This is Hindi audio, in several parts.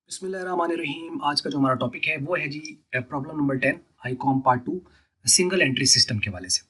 बिस्मिल्लाहिर्रहमानिर्रहीम। आज का जो हमारा टॉपिक है वो है जी प्रॉब्लम नंबर 10 आईकॉम पार्ट 2 सिंगल एंट्री सिस्टम के वाले से।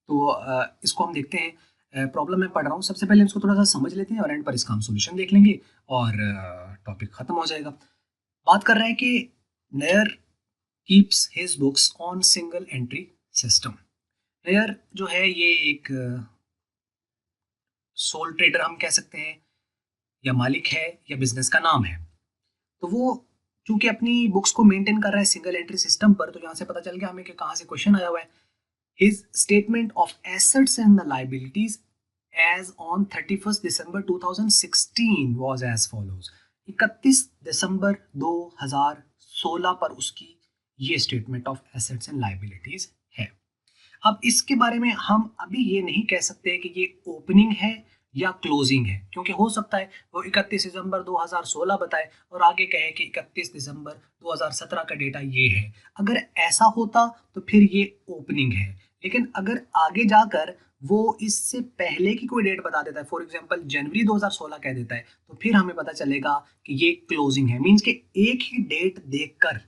तो इसको हम देखते हैं। प्रॉब्लम मैं पढ़ रहा हूँ, सबसे पहले इसको थोड़ा सा समझ लेते हैं और एंड पर इसका हम सॉल्यूशन देख लेंगे और टॉपिक खत्म हो जाएगा। बात कर रहे हैं कि Nayyar keeps his books on single entry system. Nayyar जो है ये एक सोल ट्रेडर हम कह सकते हैं, या मालिक है, या बिजनेस का नाम है। तो वो चूंकि अपनी बुक्स को मेंटेन कर रहा है सिंगल एंट्री सिस्टम पर, तो यहाँ से पता चल गया हमें कि कहाँ से क्वेश्चन आया हुआ है। His statement of assets and the liabilities as on 31 December 2016 was as follows. 31 दिसंबर 2016 पर उसकी ये statement of assets and liabilities है। अब इसके बारे में हम अभी ये नहीं कह सकते कि ये ओपनिंग है या क्लोजिंग है, क्योंकि हो सकता है वो 31 दिसंबर 2016 बताए और आगे कहे कि 31 दिसंबर 2017 का डेटा ये है। अगर ऐसा होता तो फिर ये ओपनिंग है, लेकिन अगर आगे जाकर वो इससे पहले की कोई डेट बता देता है, फॉर एग्जांपल जनवरी 2016 कह देता है, तो फिर हमें पता चलेगा कि ये क्लोजिंग है। मींस कि एक ही डेट देखकर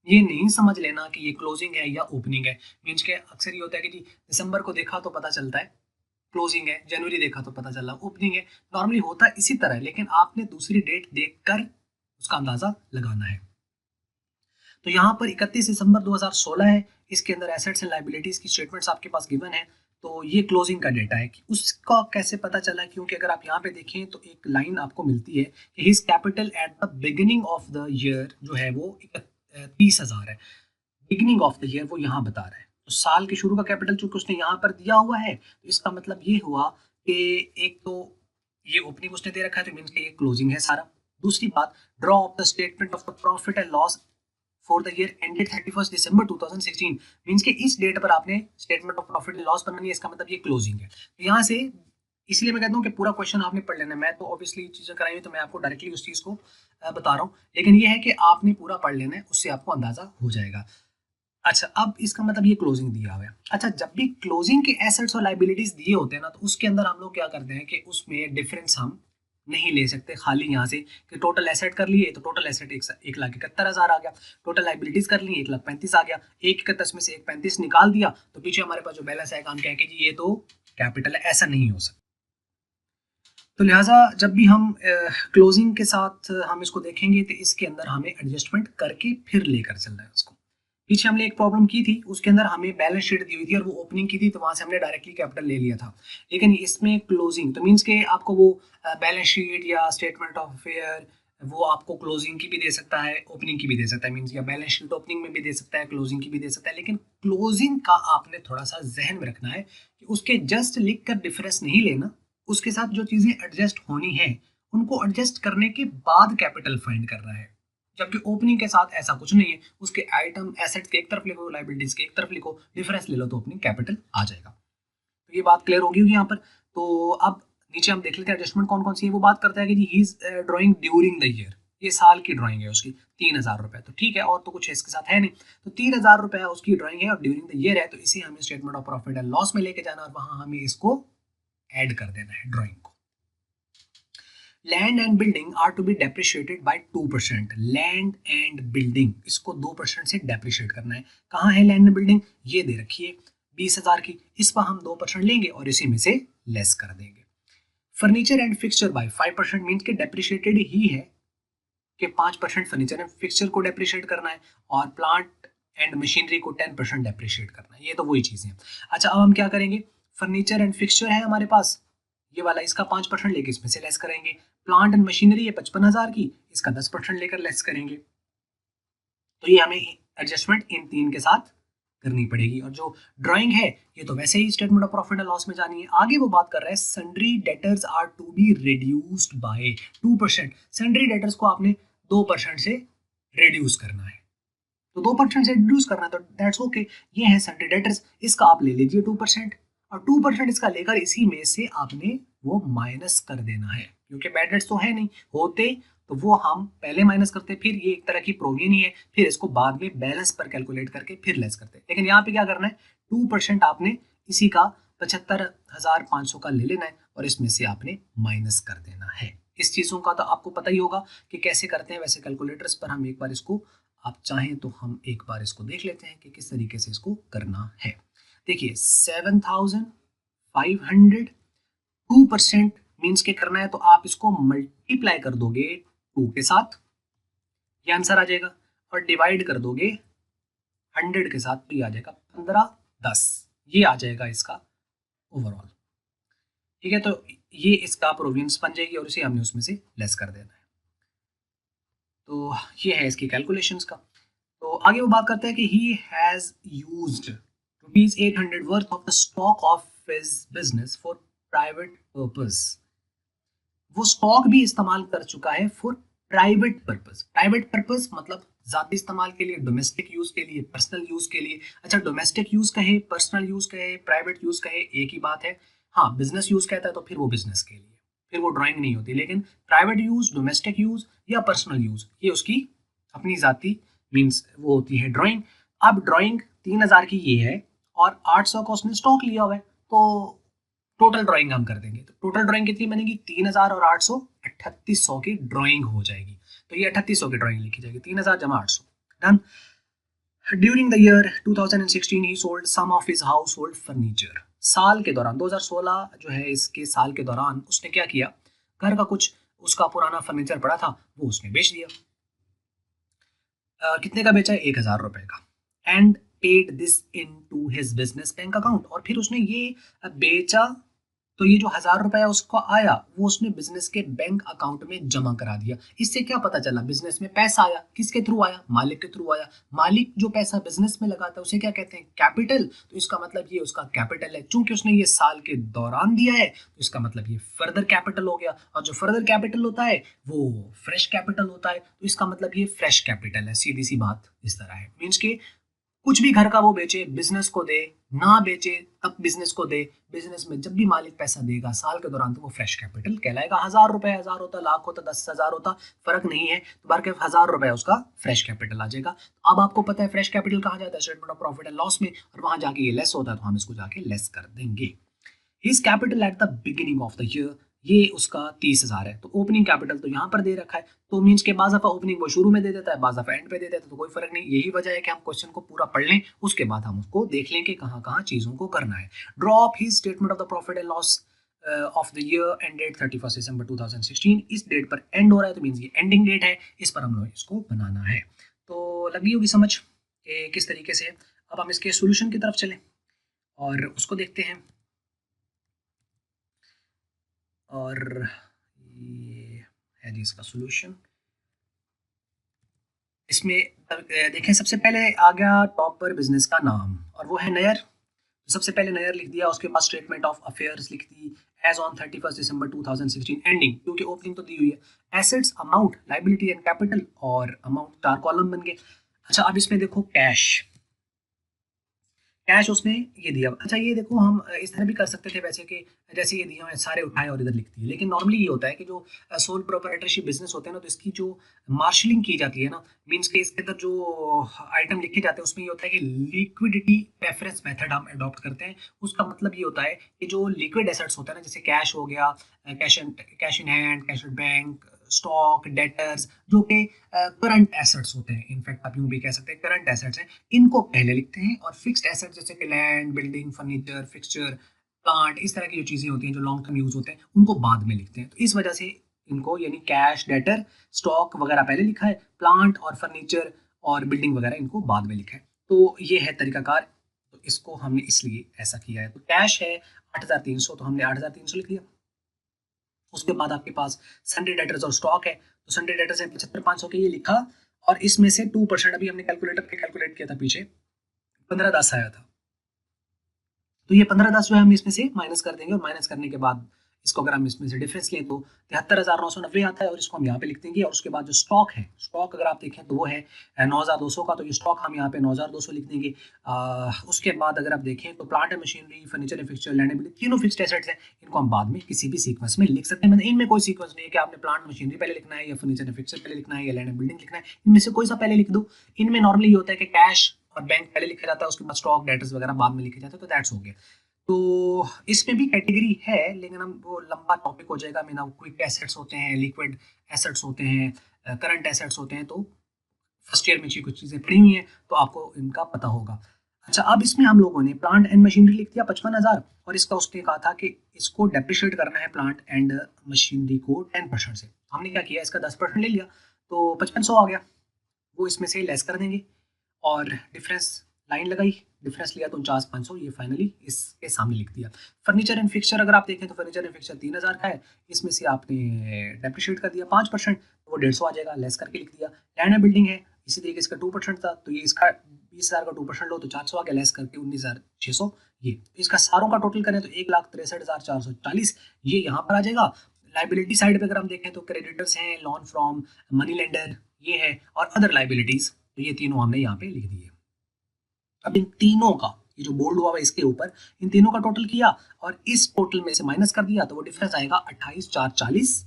ये नहीं समझ लेना कि ये क्लोजिंग है या ओपनिंग है। मींस के अक्सर ये होता है कि जी दिसंबर को देखा तो पता चलता है क्लोजिंग है, जनवरी देखा तो पता चला ओपनिंग है। नॉर्मली होता है इसी तरह, लेकिन आपने दूसरी डेट देखकर उसका अंदाजा लगाना है। तो यहाँ पर 31 दिसंबर 2016 है, इसके अंदर एसेट्स एंड लायबिलिटीज की स्टेटमेंट्स आपके पास गिवन है, तो ये क्लोजिंग का डेटा है। कि उसका कैसे पता चला, क्योंकि अगर आप यहाँ पे देखें तो एक लाइन आपको मिलती है कि his capital at the beginning of the year जो है वो 30,000 है। बिगिनिंग ऑफ द ईयर वो यहाँ बता रहा है, तो साल के शुरू का कैपिटल चूंकि उसने यहाँ पर दिया हुआ है, तो इसका मतलब ये हुआ कि एक तो ये ओपनिंग उसने दे रखा है, तो मीन्स कि ये क्लोजिंग है सारा। दूसरी बात, draw of the statement of the profit and loss for the year ended 31 December 2016। Means कि इस डेट पर आपने statement of profit and loss बनानी है, इसका मतलब ये क्लोजिंग है। तो यहाँ से इसलिए मैं कहता हूँ कि पूरा क्वेश्चन आपने पढ़ लेना है। मैं तो ऑब्वियसली चीजें कराई हुई, तो मैं आपको डायरेक्टली उस चीज को बता रहा हूँ, लेकिन ये है कि आपने पूरा पढ़ लेना है, उससे आपको अंदाजा हो जाएगा। अच्छा, अब इसका मतलब ये क्लोजिंग दिया हुआ है। अच्छा, जब भी क्लोजिंग के एसेट्स और लायबिलिटीज दिए होते हैं ना, तो उसके अंदर हम लोग क्या करते हैं कि उसमें डिफरेंस हम नहीं ले सकते खाली यहाँ से कि टोटल एसेट कर लिए तो टोटल एसेट 1,71,000 आ गया, टोटल लाइबिलिटीज कर लिए 1,35,000 आ गया, 1,31 में से 1,35 निकाल दिया तो पीछे हमारे पास जो बैलेंस आएगा हम कहेंगे जी ये तो कैपिटल है। ऐसा नहीं हो सकता। तो लिहाजा जब भी हम क्लोजिंग के साथ हम इसको देखेंगे तो इसके अंदर हमें एडजस्टमेंट करके फिर लेकर चलना है उसको। पीछे हमने एक प्रॉब्लम की थी, उसके अंदर हमें बैलेंस शीट दी हुई थी और वो ओपनिंग की थी, तो वहां से हमने डायरेक्टली कैपिटल ले लिया था। लेकिन इसमें क्लोजिंग तो मींस के आपको वो बैलेंस शीट या स्टेटमेंट ऑफ अफेयर वो आपको क्लोजिंग की भी दे सकता है, ओपनिंग की भी दे सकता है। मींस या बैलेंस शीट ओपनिंग में भी दे सकता है, क्लोजिंग की भी दे सकता है। लेकिन क्लोजिंग का आपने थोड़ा सा जहन में रखना है कि उसके जस्ट लिख कर डिफरेंस नहीं लेना, उसके साथ जो चीजें एडजस्ट होनी है उनको एडजस्ट करने के बाद कैपिटल फाइंड करना है। जबकि ओपनिंग के साथ ऐसा कुछ नहीं है, उसके आइटम एसेट्स के एक तरफ लिखो, लायबिलिटीज के एक तरफ लिखो, डिफरेंस ले लो तो ओपनिंग कैपिटल आ जाएगा। तो ये बात क्लियर होगी यहाँ पर। तो अब नीचे हम देख लेते हैं एडजस्टमेंट कौन कौन सी है। वो बात करता है कि जी he is drawing during the year, ये साल की ड्राइंग है उसकी, 3,000 रुपए। तो ठीक है, और तो कुछ इसके साथ है नहीं, तो 3,000 रुपए उसकी ड्राइंग है और ड्यूरिंग द ईयर है, तो इसे हमें statement of profit and loss में लेके जाना और वहां हमें इसको ऐड कर देना है ड्राइंग को। Land and building are to be depreciated by 2%। Land and building इसको 2% से डेप्रिशिएट करना है। कहाँ है लैंड एंड बिल्डिंग, ये दे रखी है 20,000 की, इस पर हम 2% लेंगे और इसी में से लेस कर देंगे। Furniture and fixture by 5% mean के डेप्रिशिएटेड ही है कि 5% फर्नीचर एंड फिक्सचर को डेप्रिशिएट करना है और प्लांट एंड मशीनरी को 10% डेप्रिशिएट करना है। ये तो वही चीजें हैं। अच्छा, अब हम क्या करेंगे, फर्नीचर एंड फिक्सचर है हमारे पास ये वाला, इसका 5% लेके इसमें से लेस करेंगे। प्लांट एंड मशीनरी है 55,000 की, इसका 10% लेकर लेस करेंगे। तो ये हमें एडजस्टमेंट इन तीन के साथ करनी पड़ेगी। और जो ड्राइंग है ये तो वैसे ही statement of profit and loss में जानी है। आगे वो बात कर रहा है sundry debtors are to be reduced by 2%। Sundry debtors को आपने 2% से रिड्यूस करना है, तो 2% से रिड्यूस करना है, तो दैट्स ओके। ये है सन्ड्री डेटर्स, इसका आप ले लीजिए 2% और 2% इसका लेकर इसी में से आपने वो माइनस कर देना है, क्योंकि बैड डेट्स तो है नहीं, होते तो वो हम पहले माइनस करते, फिर ये एक तरह की प्रोविजन ही है, फिर इसको बाद में बैलेंस पर कैलकुलेट करके फिर लेस करते। लेकिन यहाँ पे क्या करना है, 2% आपने इसी का 75,500 का ले लेना है और इसमें से आपने माइनस कर देना है। इस चीज़ों का तो आपको पता ही होगा कि कैसे करते हैं, वैसे कैलकुलेटर्स पर हम एक बार इसको, आप चाहें तो हम एक बार इसको देख लेते हैं कि किस तरीके से इसको करना है। देखिए 7500 2% मीन्स के करना है तो आप इसको मल्टीप्लाई कर दोगे 2 के साथ, ये आंसर आ जाएगा, और डिवाइड कर दोगे 100 के साथ, तो ये आ जाएगा 1510, ये आ जाएगा इसका ओवरऑल। ठीक है, तो ये इसका प्रोविंस बन जाएगी और इसे हमने उसमें से लेस कर देना है। तो ये है इसकी कैलकुलेशंस का। तो आगे वो बात करते हैं कि he has used ₹800 worth of the stock of his business for private purpose. वो स्टॉक भी इस्तेमाल कर चुका है for private purpose. Private purpose मतलब जाती इस्तेमाल के लिए, डोमेस्टिक यूज के लिए, पर्सनल यूज के लिए। अच्छा, डोमेस्टिक यूज कहे, पर्सनल यूज कहे, प्राइवेट यूज कहे, एक ही बात है। हाँ, बिजनेस यूज कहता है तो फिर वो बिजनेस के लिए, फिर वो ड्राइंग नहीं होती। लेकिन प्राइवेट यूज, डोमेस्टिक यूज या पर्सनल यूज, ये उसकी अपनी जाती मीन्स वो होती है ड्राइंग। अब ड्राइंग 3000 की ये है और 800 का उसने स्टॉक लिया हुआ है, तो टोटल ड्राइंग हम कर देंगे। तो टोटल ड्राइंग कितनी बनेगी? 3000 और 800, 3800 की ड्राइंग हो जाएगी। तो ये 3800 की ड्राइंग लिखी जाएगी, 3000 जमा 800, डन। ड्यूरिंग द ईयर 2016 ही sold some of his household furniture. साल के दौरान 2016 जो है, इसके साल के दौरान उसने क्या किया, घर का कुछ उसका पुराना फर्नीचर पड़ा था वो उसने बेच दिया। कितने का बेचा है? 1000 रुपए का। And paid this into his business bank account, और फिर उसने ये बेचा तो ये जो 1000 रुपया उसको आया वो उसने बिजनेस के बैंक अकाउंट में जमा करा दिया। इससे क्या पता चला? बिजनेस में पैसा आया। किसके थ्रू आया? मालिक के थ्रू आया। मालिक जो पैसा बिजनेस में लगाता है उसे क्या कहते हैं? कैपिटल। तो इसका मतलब ये उसका कैपिटल है। चूंकि उसने ये साल के दौरान दिया है तो इसका मतलब ये फर्दर कैपिटल हो गया, और जो फर्दर कैपिटल होता है वो फ्रेश कैपिटल होता है, तो इसका मतलब ये फ्रेश कैपिटल है। सीधी सी बात इस तरह है। मीन्स के कुछ भी घर का वो बेचे, बिजनेस को दे, ना बेचे तब बिजनेस को दे। बिजनेस में जब भी मालिक पैसा देगा साल के दौरान तो वो फ्रेश कैपिटल कहलाएगा। 1000 रुपए 1000 होता, लाख होता, 10,000 होता, फर्क नहीं है। तो बार के 1000 रुपए उसका फ्रेश कैपिटल आ जाएगा। अब आपको पता है फ्रेश कैपिटल कहाँ जाता है? Statement of profit and loss में, और वहां जाके ये लेस होता है तो हम इसको जाके लेस कर देंगे। His capital at the beginning of the year, ये उसका 30,000 है। तो ओपनिंग कैपिटल तो यहाँ पर दे रखा है, तो मीन्स के बाज़ दफा ओपनिंग वो शुरू में दे देता है, बाज़ दफा एंड पे दे देता है, तो कोई फर्क नहीं। यही वजह है कि हम क्वेश्चन को पूरा पढ़ लें, उसके बाद हम उसको देख लें कि कहाँ कहाँ चीज़ों को करना है। Drop his statement of the profit and loss of the year ended 31 दिसंबर 2016। इस डेट पर एंड हो रहा है तो मीन्स ये एंडिंग डेट है, इस पर हम लोग इसको बनाना है। तो लगी होगी समझ कि किस तरीके से। अब हम इसके सोल्यूशन की तरफ चलें और उसको देखते हैं। और ये है जी इसका सॉल्यूशन। इसमें देखें, सबसे पहले आ गया टॉप पर बिजनेस का नाम और वो है नयर। तो सबसे पहले नयर लिख दिया, उसके बाद स्टेटमेंट ऑफ अफेयर्स लिख दी एज ऑन 31 दिसंबर 2016 एंडिंग, क्योंकि ओपनिंग तो दी हुई है। Assets, amount, liability and capital, और अमाउंट 4 कॉलम बन गए। अच्छा, अब इसमें देखो कैश, कैश उसने ये दिया। अच्छा, ये देखो हम इस तरह भी कर सकते थे वैसे कि जैसे ये दिया है सारे उठाए और इधर लिख दिए, लेकिन नॉर्मली ये होता है कि जो सोल प्रोप्राइटरशिप बिजनेस होते हैं ना, तो इसकी जो मार्शलिंग की जाती है ना, मींस के इसके अंदर जो आइटम लिखे जाते हैं उसमें ये होता है कि लिक्विडिटी प्रेफरेंस मेथड हम अडॉप्ट करते हैं। उसका मतलब ये होता है कि जो लिक्विड एसेट्स होता है ना, जैसे कैश हो गया, cash in hand, cash in bank, stock, debtors, जो कि करंट एसेट्स होते हैं, इनफैक्ट आप यूं भी कह सकते हैं करंट एसेट्स हैं, इनको पहले लिखते हैं। और फिक्स्ड एसेट्स जैसे कि land, building, furniture, fixture, plant, इस तरह की जो चीज़ें होती हैं जो लॉन्ग टर्म यूज होते हैं उनको बाद में लिखते हैं। तो इस वजह से इनको यानी कैश, डेटर, स्टॉक वगैरह पहले लिखा है, प्लांट और फर्नीचर और बिल्डिंग वगैरह इनको बाद में लिखा है। तो ये है तरीकाकार। तो इसको हमने इसलिए ऐसा किया है। तो कैश है 8300, तो हमने 8300 लिख दिया। उसके बाद आपके पास सन्डे डेटर्स और स्टॉक है, तो सन्डे डेटर्स है 75,500 के, ये लिखा, और इसमें से 2% अभी हमने कैलकुलेटर पे कैलकुलेट किया था पीछे, 1510 आया था। तो ये 1510 जो है हम इसमें से माइनस कर देंगे, और माइनस करने के बाद इसको अगर हम इसमें से डिफरेंस लें तो 73,990 आता है, और इसको हम यहाँ पे लिख देंगे। और उसके बाद जो स्टॉक है, स्टॉक अगर आप देखें तो वो है 9,200 का, तो ये स्टॉक हम यहाँ पे 9,200 लिख देंगे। उसके बाद अगर आप देखें तो plant and machinery, furniture and fixture, land and building, तीनों फिक्स्ड एसेट्स हैं, इनको हम बाद में किसी भी सीक्वेंस में लिख सकते हैं। मतलब इनमें कोई सीक्वेंस नहीं है कि आपने प्लांट मशीनरी पहले लिखना है या फर्नीचर एंड फिक्सचर पहले लिखना है या लैंड एंड बिल्डिंग लिखना है, इनमें से कोई सा पहले लिख दो। इनमें नॉर्मली ये होता है कि कैश और बैंक पहले लिखा जाता है, उसके बाद स्टॉक, डेटर्स वगैरह बाद में लिखे जाते हैं, तो दैट्स हो गया। तो इसमें भी कैटेगरी है, लेकिन हम वो लंबा टॉपिक हो जाएगा। मेरा क्विक एसेट्स होते हैं, लिक्विड एसेट्स होते हैं, करंट एसेट्स होते हैं। तो फर्स्ट ईयर में कुछ चीज़ें पढ़ी हुई हैं तो आपको इनका पता होगा। अच्छा, अब इसमें हम लोगों ने प्लांट एंड मशीनरी लिख दिया 55,000, और इसका उसने कहा था कि इसको डेप्रिशिएट करना है प्लांट एंड मशीनरी को 10% से। हमने क्या किया, इसका 10% ले लिया तो 5500 आ गया। वो इसमें से लेस कर देंगे और डिफरेंस लाइन लगाई, डिफरेंस लिया तो 49,500, ये फाइनली इसके सामने लिख दिया। फर्नीचर एंड फिक्सचर अगर आप देखें तो फर्नीचर एंड फिक्सचर 3,000 का है, इसमें से आपने डेप्रिशिएट कर दिया 5%, तो वो 150 आ जाएगा, लेस करके लिख दिया। लैंड एंड बिल्डिंग है, इसी तरीके इसका 2% था, तो ये इसका 20,000 का 2% लो तो 400 आ गया, लेस करके 19,600। ये इसका सारों का टोटल करें तो 1,63,440, ये यहाँ पर आ जाएगा। लाइबिलिटी साइड पे अगर हम देखें तो क्रेडिटर्स हैं, लोन फ्रॉम मनी लेंडर ये है, और अदर लाइबिलिटीज, तो ये तीनों हमने यहाँ पे लिख दिए। अब इन तीनों का, ये जो बोल्ड हुआ है इसके ऊपर, इन तीनों का टोटल किया और इस टोटल में से माइनस कर दिया तो वो डिफरेंस आएगा 28,440,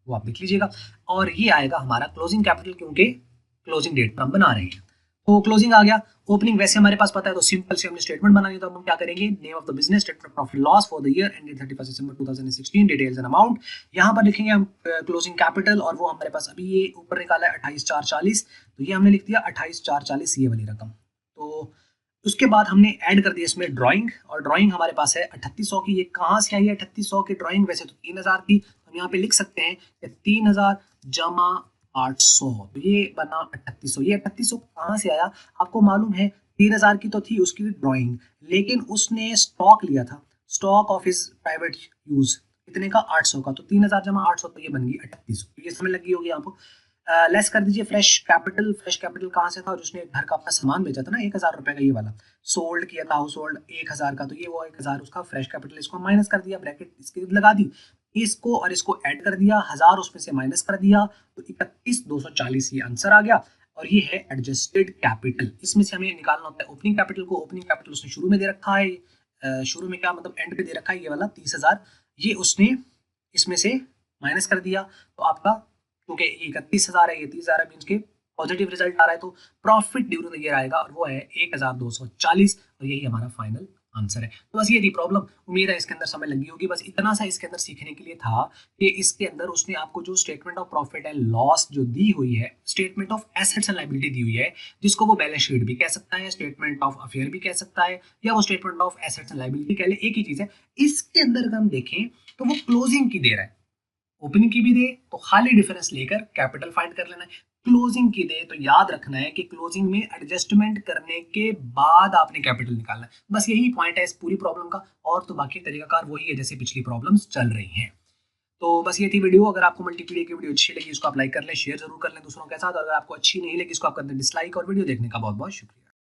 वो आप लिख लीजिएगा। और ये आएगा हमारा क्लोजिंग कैपिटल, क्योंकि क्लोजिंग डेट पर हम बना रहे हैं। तो क्लोजिंग आ गया। ओपनिंग वैसे हमारे पास पता है, तो सिंपल से हमने स्टेटमेंट बनानी है, तो हम क्या करेंगे, name of the business, statement profit loss for the year ended 31 December 2016, details and amount. यहाँ पर लिखेंगे हम क्लोजिंग कैपिटल, और वो हमारे पास अभी ये ऊपर निकाला है 28,440, तो ये हमने लिख दिया 28,440, ये वाली रकम। तो उसके बाद हमने ऐड कर दिया इसमें ड्राइंग, और ड्राइंग हमारे पास है 3800 की। ये कहाँ से आई है 3800 की ड्राइंग, वैसे तो 3,000 की, तो हम यहाँ पे लिख सकते हैं कि 3,000 जमा 800, तो ये बना 3800। ये 3800 कहाँ से आया, आपको मालूम है 3,000 की तो थी उसकी ड्राइंग, लेकिन उसने स्टॉक लिया था, stock of his private use, कितने का, 800 का, तो 3,000 जमा 800, तो ये बन गई 3800। तो ये समझ लगी होगी आपको। लेस कर दीजिए फ्रेश कैपिटल। फ्रेश कैपिटल कहाँ से था, जिसने घर का अपना सामान बेचा था ना 1,000 रुपए का, ये वाला सोल्ड किया था, हाउस होल्ड 1,000 का, तो ये वो 1,000 उसका फ्रेश कैपिटल, इसको माइनस कर दिया, ब्रैकेट इसकी लगा दी, इसको और इसको ऐड कर दिया, 1,000 उसमें से माइनस कर दिया, तो 31,240 ये आंसर आ गया। और ये है एडजस्टेड कैपिटल। इसमें से हमें निकालना होता है ओपनिंग कैपिटल को। ओपनिंग कैपिटल उसने शुरू में दे रखा है, शुरू में क्या मतलब एंड पे दे रखा है, ये वाला 30,000, ये उसने इसमें से माइनस कर दिया, तो आपका क्योंकि 31,000 है, ये 30,000 है, मींस के पॉजिटिव रिजल्ट आ रहा है, तो प्रॉफिट ड्यूरिंग द ईयर आएगा, और वो है 1,240, और यही हमारा फाइनल आंसर है। तो बस ये थी प्रॉब्लम। उम्मीद है इसके अंदर समय लगी होगी। बस इतना सा इसके अंदर सीखने के लिए था कि इसके अंदर उसने आपको जो statement of profit and loss जो दी हुई है, statement of assets and liability दी हुई है, जिसको वो बैलेंस शीट भी कह सकता है, स्टेटमेंट ऑफ अफेयर भी कह सकता है, या वो statement of assets and liability कह ले, एक ही चीज है। इसके अंदर अगर हम देखें तो वो क्लोजिंग की दे रहा है, ओपनिंग की भी दे तो खाली डिफरेंस लेकर कैपिटल फाइंड कर लेना है, क्लोजिंग की दे तो याद रखना है कि क्लोजिंग में एडजस्टमेंट करने के बाद आपने कैपिटल निकालना है। बस यही पॉइंट है इस पूरी प्रॉब्लम का, और तो बाकी तरीकाकार वही है जैसे पिछली प्रॉब्लम्स चल रही हैं। तो बस ये थी वीडियो। अगर आपको मल्टीपीडिया की वीडियो अच्छी लगी, इसको आप लाइक कर लें, शेयर जरूर कर लें दूसरों के साथ, और अगर आपको अच्छी नहीं लगी इसको आप कर दें डिसलाइक। और वीडियो देखने का बहुत बहुत शुक्रिया।